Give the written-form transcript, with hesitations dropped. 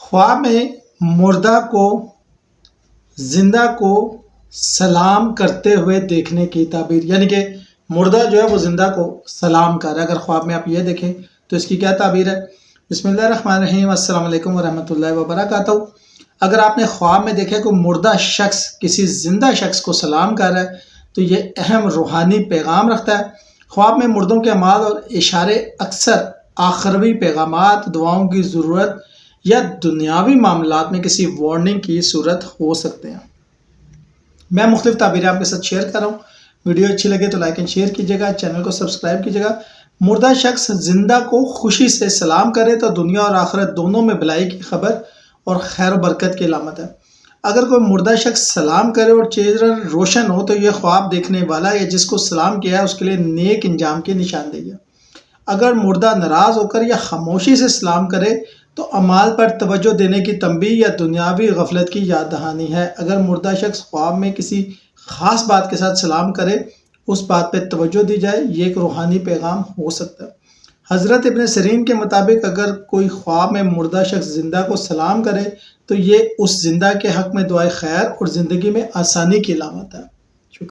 خواب میں مردہ کو زندہ کو سلام کرتے ہوئے دیکھنے کی تعبیر، یعنی کہ مردہ جو ہے وہ زندہ کو سلام کر رہا ہے۔ اگر خواب میں آپ یہ دیکھیں تو اس کی کیا تعبیر ہے؟ بسم اللہ الرحمن الرحیم، السلام علیکم ورحمۃ اللہ وبرکاتہ۔ اگر آپ نے خواب میں دیکھا کہ مردہ شخص کسی زندہ شخص کو سلام کر رہا ہے تو یہ اہم روحانی پیغام رکھتا ہے۔ خواب میں مردوں کے اعمال اور اشارے اکثر آخروی پیغامات، دعاؤں کی ضرورت یا دنیاوی معاملات میں کسی وارننگ کی صورت ہو سکتے ہیں۔ میں مختلف تعبیریں آپ کے ساتھ شیئر کر رہا ہوں۔ ویڈیو اچھی لگے تو لائک اینڈ شیئر کیجیے گا، چینل کو سبسکرائب کیجیے گا۔ مردہ شخص زندہ کو خوشی سے سلام کرے تو دنیا اور آخرت دونوں میں بھلائی کی خبر اور خیر و برکت کی علامت ہے۔ اگر کوئی مردہ شخص سلام کرے اور چہرہ روشن ہو تو یہ خواب دیکھنے والا یا جس کو سلام کیا ہے اس کے لیے نیک انجام کی نشاندہی ہے۔ اگر مردہ ناراض ہو کر یا خاموشی سے سلام کرے تو اعمال پر توجہ دینے کی تنبیہ یا دنیاوی غفلت کی یاد دہانی ہے۔ اگر مردہ شخص خواب میں کسی خاص بات کے ساتھ سلام کرے، اس بات پہ توجہ دی جائے، یہ ایک روحانی پیغام ہو سکتا ہے۔ حضرت ابن سیرین کے مطابق اگر کوئی خواب میں مردہ شخص زندہ کو سلام کرے تو یہ اس زندہ کے حق میں دعائے خیر اور زندگی میں آسانی کی علامت ہے۔